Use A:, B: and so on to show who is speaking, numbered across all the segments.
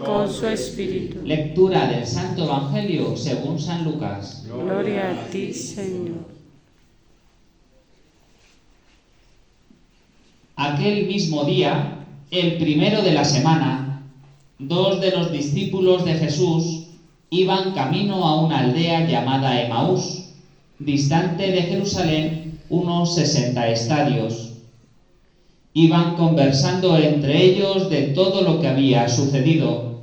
A: con su espíritu.
B: Lectura del Santo Evangelio según San Lucas.
A: Gloria a ti, Señor.
B: Aquel mismo día, el primero de la semana, 2 de los discípulos de Jesús iban camino a una aldea llamada Emaús, distante de Jerusalén unos 60 estadios. Iban conversando entre ellos de todo lo que había sucedido.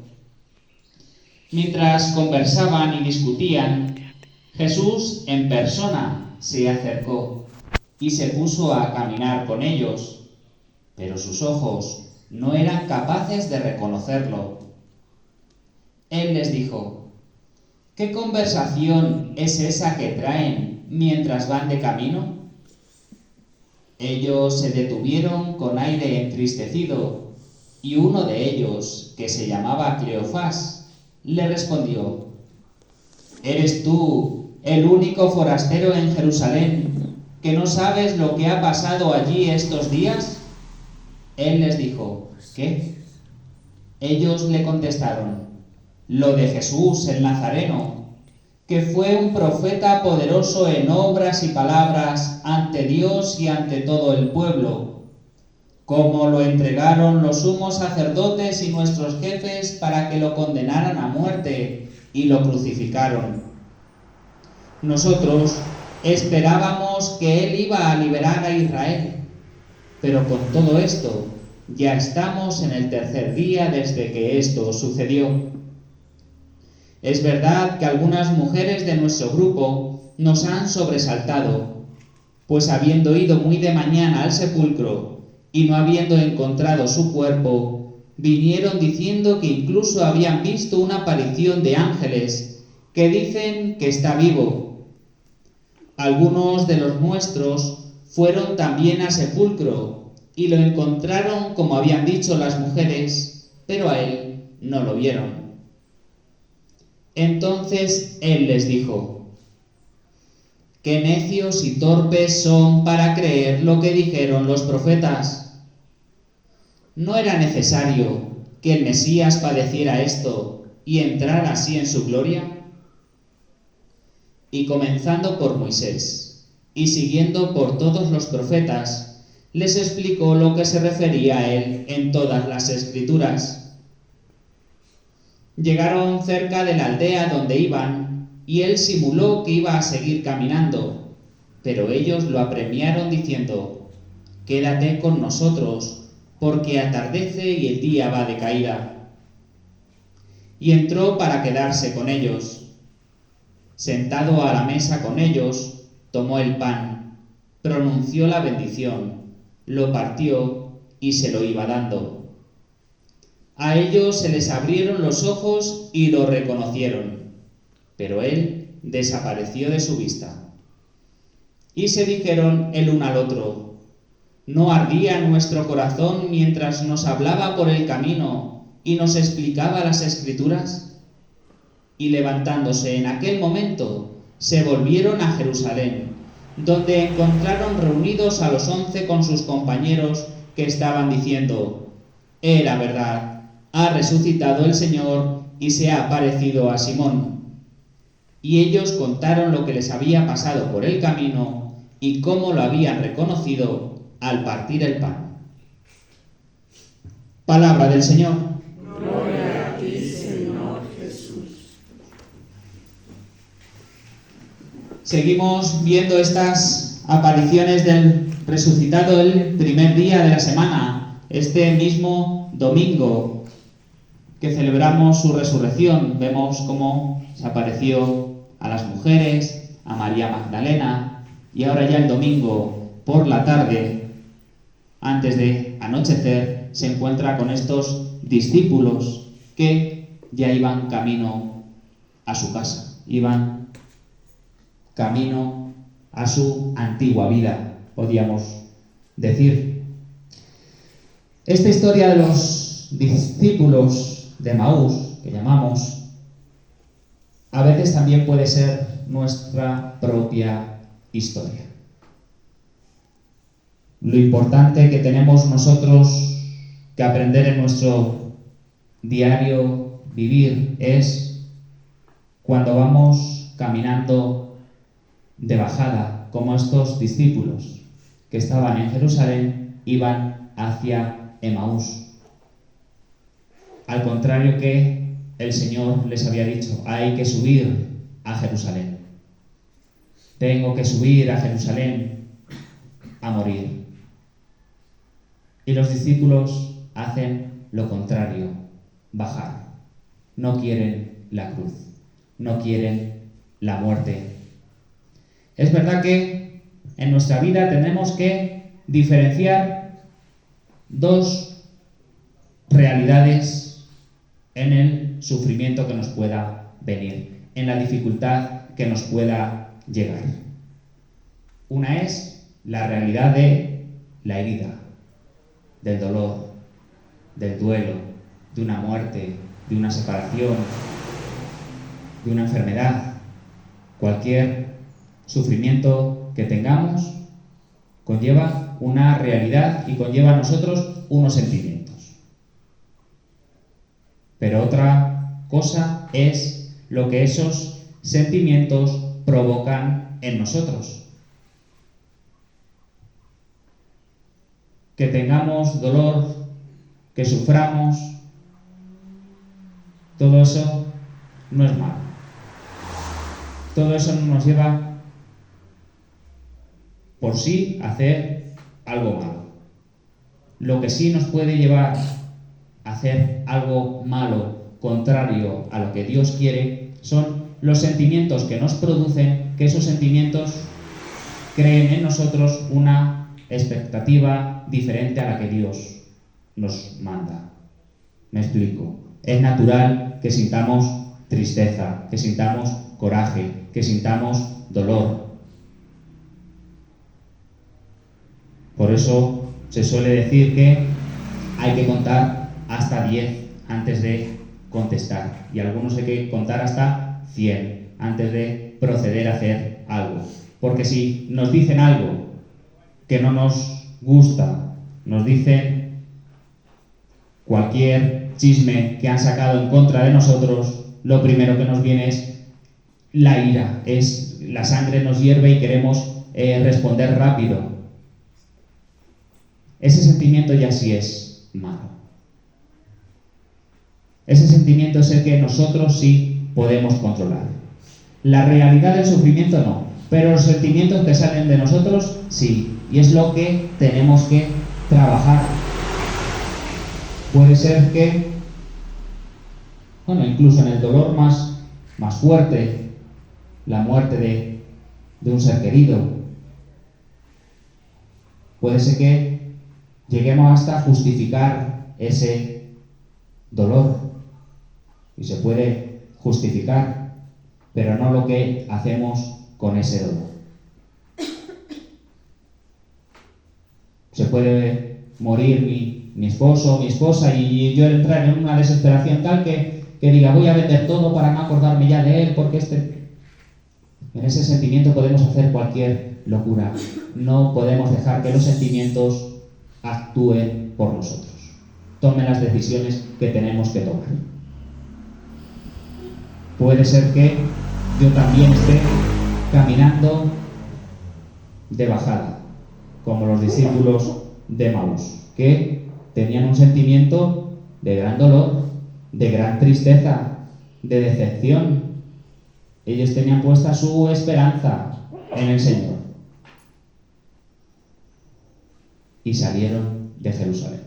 B: Mientras conversaban y discutían, Jesús en persona se acercó y se puso a caminar con ellos, pero sus ojos no eran capaces de reconocerlo. Él les dijo: ¿qué conversación es esa que traen mientras van de camino? Ellos se detuvieron con aire entristecido, y uno de ellos, que se llamaba Cleofás, le respondió: ¿eres tú el único forastero en Jerusalén que no sabes lo que ha pasado allí estos días? Él les dijo: ¿qué? Ellos le contestaron: lo de Jesús el Nazareno, que fue un profeta poderoso en obras y palabras ante Dios y ante todo el pueblo, como lo entregaron los sumos sacerdotes y nuestros jefes para que lo condenaran a muerte y lo crucificaron. Nosotros esperábamos que él iba a liberar a Israel, pero con todo esto ya estamos en el tercer día desde que esto sucedió. Es verdad que algunas mujeres de nuestro grupo nos han sobresaltado, pues habiendo ido muy de mañana al sepulcro y no habiendo encontrado su cuerpo, vinieron diciendo que incluso habían visto una aparición de ángeles que dicen que está vivo. Algunos de los nuestros fueron también al sepulcro y lo encontraron como habían dicho las mujeres, pero a él no lo vieron. Entonces él les dijo: qué necios y torpes son para creer lo que dijeron los profetas. ¿No era necesario que el Mesías padeciera esto y entrara así en su gloria? Y comenzando por Moisés y siguiendo por todos los profetas, les explicó lo que se refería a él en todas las Escrituras. Llegaron cerca de la aldea donde iban, y él simuló que iba a seguir caminando, pero ellos lo apremiaron diciendo: quédate con nosotros, porque atardece y el día va de caída. Y entró para quedarse con ellos. Sentado a la mesa con ellos, tomó el pan, pronunció la bendición, lo partió y se lo iba dando. A ellos se les abrieron los ojos y lo reconocieron, pero él desapareció de su vista. Y se dijeron el uno al otro: ¿no ardía nuestro corazón mientras nos hablaba por el camino y nos explicaba las Escrituras? Y levantándose en aquel momento, se volvieron a Jerusalén, donde encontraron reunidos a los 11 con sus compañeros, que estaban diciendo: era verdad, ha resucitado el Señor y se ha aparecido a Simón. Y ellos contaron lo que les había pasado por el camino y cómo lo habían reconocido al partir el pan. Palabra del Señor.
A: Gloria a ti, Señor Jesús.
B: Seguimos viendo estas apariciones del resucitado el primer día de la semana, este mismo domingo que celebramos su resurrección. Vemos cómo se apareció a las mujeres, a María Magdalena, y ahora ya el domingo por la tarde, antes de anochecer, se encuentra con estos discípulos que ya iban camino a su casa, iban camino a su antigua vida, podríamos decir. Esta historia de los discípulos de Emaús, que llamamos, a veces también puede ser nuestra propia historia. Lo importante que tenemos nosotros que aprender en nuestro diario vivir es cuando vamos caminando de bajada, como estos discípulos que estaban en Jerusalén, iban hacia Emaús. Al contrario que el Señor les había dicho, hay que subir a Jerusalén. Tengo que subir a Jerusalén a morir. Y los discípulos hacen lo contrario, bajar. No quieren la cruz, no quieren la muerte. Es verdad que en nuestra vida tenemos que diferenciar dos realidades en el sufrimiento que nos pueda venir, en la dificultad que nos pueda llegar. Una es la realidad de la herida, del dolor, del duelo, de una muerte, de una separación, de una enfermedad. Cualquier sufrimiento que tengamos conlleva una realidad y conlleva a nosotros unos sentimientos. Pero otra cosa es lo que esos sentimientos provocan en nosotros. Que tengamos dolor, que suframos, todo eso no es malo. Todo eso no nos lleva por sí a hacer algo malo. Lo que sí nos puede llevar a hacer algo malo, contrario a lo que Dios quiere, son los sentimientos que nos producen, que esos sentimientos creen en nosotros una expectativa diferente a la que Dios nos manda. Me explico. Es natural que sintamos tristeza, que sintamos coraje, que sintamos dolor. Por eso se suele decir que hay que contar hasta 10 antes de contestar. Y algunos hay que contar hasta 100 antes de proceder a hacer algo. Porque si nos dicen algo que no nos gusta, nos dicen cualquier chisme que han sacado en contra de nosotros, lo primero que nos viene es la ira, es la sangre nos hierve y queremos responder rápido. Ese sentimiento ya sí es malo. Ese sentimiento es el que nosotros sí podemos controlar. La realidad del sufrimiento no, pero los sentimientos que salen de nosotros sí, y es lo que tenemos que trabajar. Puede ser que, incluso en el dolor más fuerte, la muerte de un ser querido, puede ser que lleguemos hasta justificar ese dolor, y se puede justificar, pero no lo que hacemos con ese dolor. Se puede morir mi esposo o mi esposa y yo entrar en una desesperación tal que diga voy a vender todo para no acordarme ya de él porque en ese sentimiento podemos hacer cualquier locura. No podemos dejar que los sentimientos actúen por nosotros. Tomen las decisiones que tenemos que tomar. Puede ser que yo también esté caminando de bajada, como los discípulos de Emaús, que tenían un sentimiento de gran dolor, de gran tristeza, de decepción. Ellos tenían puesta su esperanza en el Señor. Y salieron de Jerusalén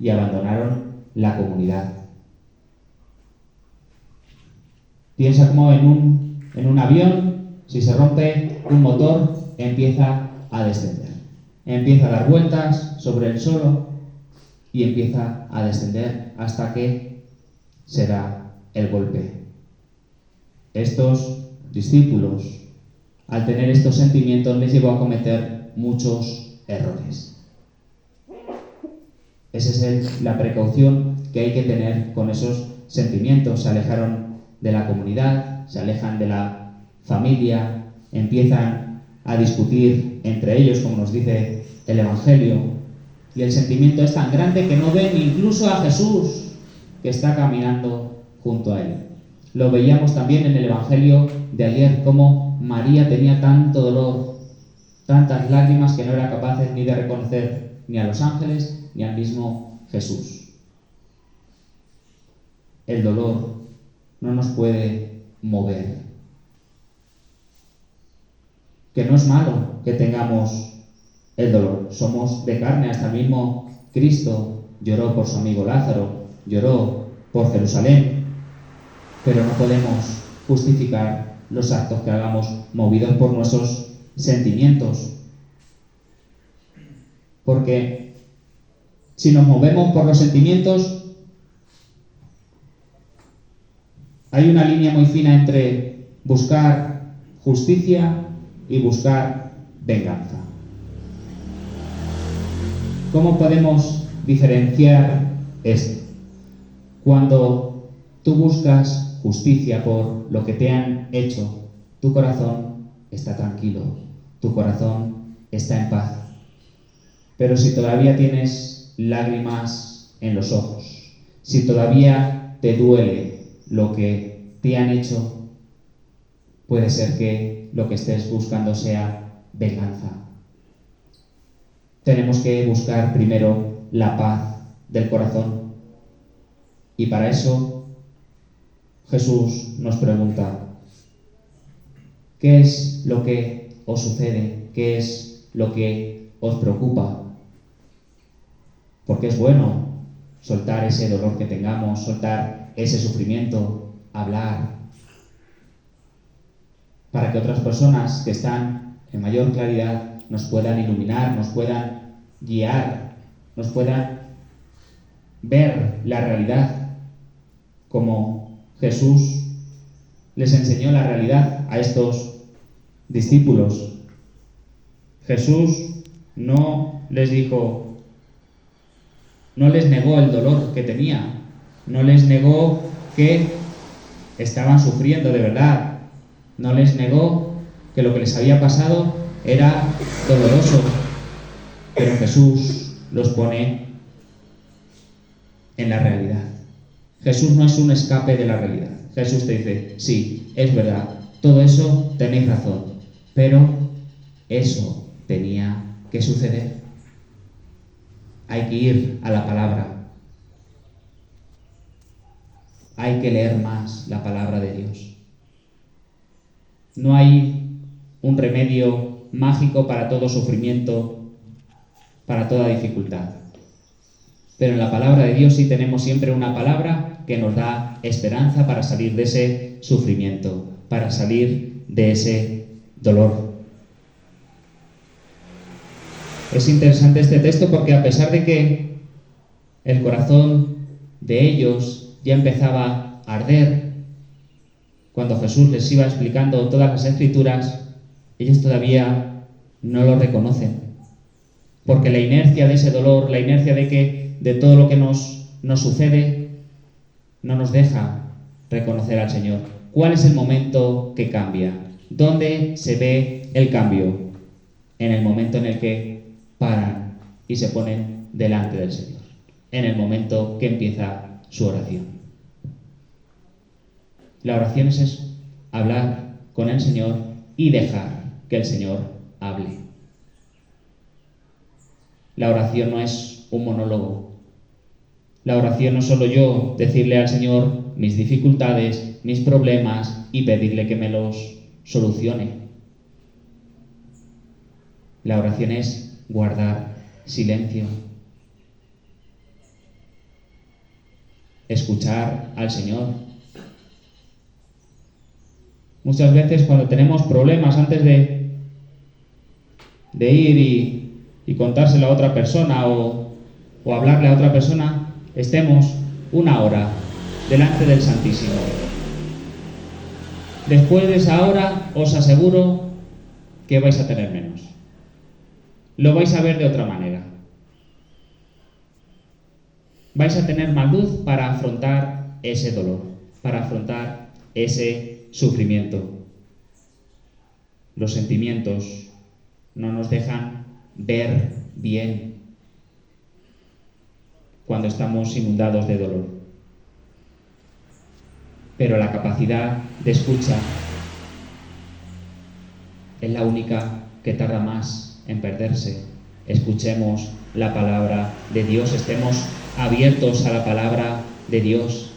B: y abandonaron la comunidad. Piensa como en un avión, si se rompe un motor, empieza a descender. Empieza a dar vueltas sobre el suelo y empieza a descender hasta que se da el golpe. Estos discípulos, al tener estos sentimientos, les llevó a cometer muchos errores. Esa es la precaución que hay que tener con esos sentimientos. Se alejaron de la comunidad, se alejan de la familia, empiezan a discutir entre ellos, como nos dice el Evangelio, y el sentimiento es tan grande que no ven incluso a Jesús, que está caminando junto a él. Lo veíamos también en el Evangelio de ayer, cómo María tenía tanto dolor, tantas lágrimas que no era capaz ni de reconocer ni a los ángeles ni al mismo Jesús. El dolor no nos puede mover. Que no es malo que tengamos el dolor. Somos de carne, hasta el mismo Cristo lloró por su amigo Lázaro, lloró por Jerusalén, pero no podemos justificar los actos que hagamos movidos por nuestros sentimientos. Porque si nos movemos por los sentimientos, hay una línea muy fina entre buscar justicia y buscar venganza. ¿Cómo podemos diferenciar esto? Cuando tú buscas justicia por lo que te han hecho, tu corazón está tranquilo, tu corazón está en paz. Pero si todavía tienes lágrimas en los ojos, si todavía te duele lo que te han hecho, puede ser que lo que estés buscando sea venganza. Tenemos que buscar primero la paz del corazón. Y para eso Jesús nos pregunta: ¿qué es lo que os sucede? ¿Qué es lo que os preocupa? Porque es bueno soltar ese dolor que tengamos, soltar ese sufrimiento, hablar, para que otras personas que están en mayor claridad nos puedan iluminar, nos puedan guiar, nos puedan ver la realidad como Jesús les enseñó la realidad a estos discípulos. Jesús no les dijo, no les negó el dolor que tenía, no les negó que estaban sufriendo de verdad, no les negó que lo que les había pasado era doloroso, pero Jesús los pone en la realidad. Jesús no es un escape de la realidad. Jesús te dice, sí, es verdad, todo eso tenéis razón, pero eso tenía que suceder. Hay que ir a la palabra. Hay que leer más la palabra de Dios. No hay un remedio mágico para todo sufrimiento, para toda dificultad. Pero en la palabra de Dios sí tenemos siempre una palabra que nos da esperanza para salir de ese sufrimiento, para salir de ese dolor. Es interesante este texto porque a pesar de que el corazón de ellos ya empezaba a arder, cuando Jesús les iba explicando todas las escrituras, ellos todavía no lo reconocen. Porque la inercia de ese dolor, la inercia de todo lo que nos sucede, no nos deja reconocer al Señor. ¿Cuál es el momento que cambia? ¿Dónde se ve el cambio? En el momento en el que paran y se ponen delante del Señor. En el momento que empieza su oración. La oración es eso, hablar con el Señor y dejar que el Señor hable. La oración no es un monólogo. La oración no es solo yo decirle al Señor mis dificultades, mis problemas y pedirle que me los solucione. La oración es guardar silencio. Escuchar al Señor. Muchas veces cuando tenemos problemas, antes de ir y contárselo a otra persona o hablarle a otra persona, estemos una hora delante del Santísimo. Después de esa hora, os aseguro que vais a tener menos. Lo vais a ver de otra manera. Vais a tener más luz para afrontar ese dolor, para afrontar ese sufrimiento. Los sentimientos no nos dejan ver bien cuando estamos inundados de dolor. pero la capacidad de escucha es la única que tarda más en perderse. Escuchemos la palabra de Dios, estemos abiertos a la palabra de Dios.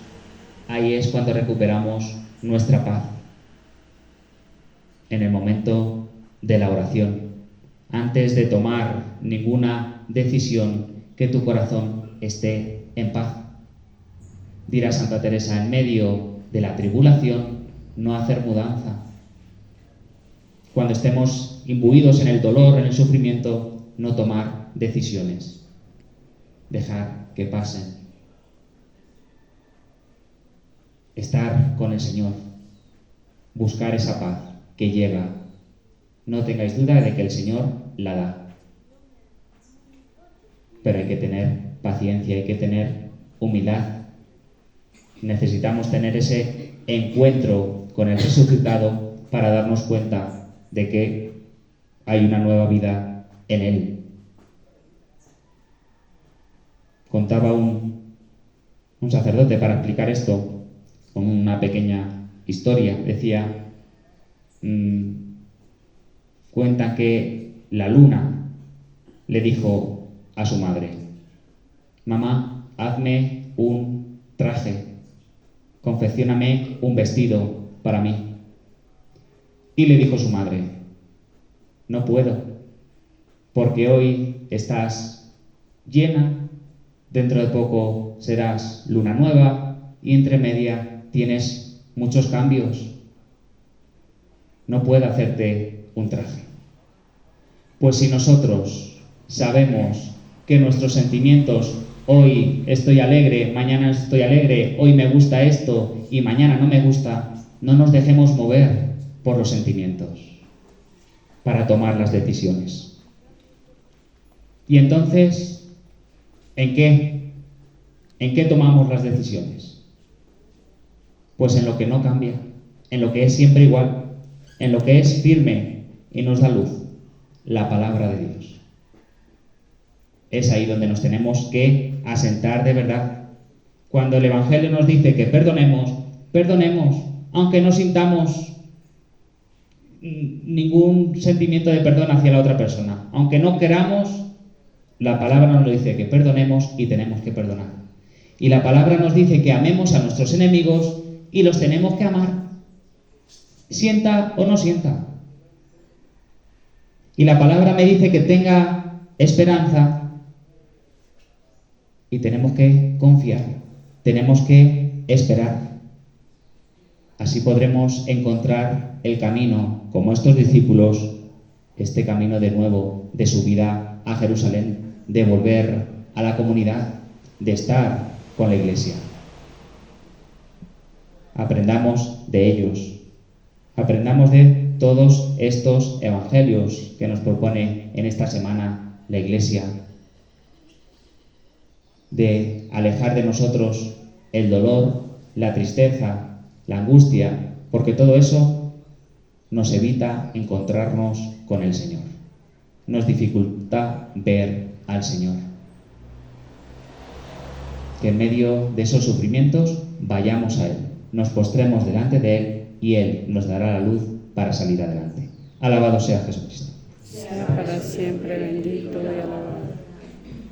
B: Ahí es cuando recuperamos nuestra paz. En el momento de la oración, antes de tomar ninguna decisión, que tu corazón esté en paz. Dirá Santa Teresa, en medio de la tribulación, no hacer mudanza. Cuando estemos imbuidos en el dolor, en el sufrimiento, no tomar decisiones. Dejar que pasen. Estar con el Señor. Buscar esa paz que llega. No tengáis duda de que el Señor la da. Pero hay que tener paciencia, hay que tener humildad. Necesitamos tener ese encuentro con el resucitado para darnos cuenta de que hay una nueva vida en Él. Contaba un sacerdote para explicar esto con una pequeña historia. Decía, cuenta que la luna le dijo a su madre: mamá, hazme un traje, confeccióname un vestido para mí. Y le dijo su madre: no puedo, porque hoy estás llena, dentro de poco serás luna nueva y entre media tienes muchos cambios. No puedo hacerte un traje. Pues si nosotros sabemos que nuestros sentimientos, hoy estoy alegre, mañana estoy alegre, hoy me gusta esto y mañana no me gusta, no nos dejemos mover por los sentimientos para tomar las decisiones. Y entonces, ¿en qué tomamos las decisiones? Pues en lo que no cambia, en lo que es siempre igual, en lo que es firme y nos da luz, la palabra de Dios. Es ahí donde nos tenemos que asentar de verdad. Cuando el Evangelio nos dice que perdonemos, perdonemos, aunque no sintamos ningún sentimiento de perdón hacia la otra persona. Aunque no queramos, la palabra nos lo dice, que perdonemos y tenemos que perdonar. Y la palabra nos dice que amemos a nuestros enemigos y los tenemos que amar, sienta o no sienta. Y la palabra me dice que tenga esperanza y tenemos que confiar, tenemos que esperar. Así podremos encontrar el camino, como estos discípulos, este camino de nuevo, de subida a Jerusalén, de volver a la comunidad, de estar con la Iglesia. Aprendamos de ellos, aprendamos de todos estos evangelios que nos propone en esta semana la Iglesia, de alejar de nosotros el dolor, la tristeza, la angustia, porque todo eso nos evita encontrarnos con el Señor, nos dificulta ver al Señor. Que en medio de esos sufrimientos vayamos a Él, nos postremos delante de Él y Él nos dará la luz para salir adelante. Alabado sea Jesucristo.
A: Sea para siempre bendito y alabado.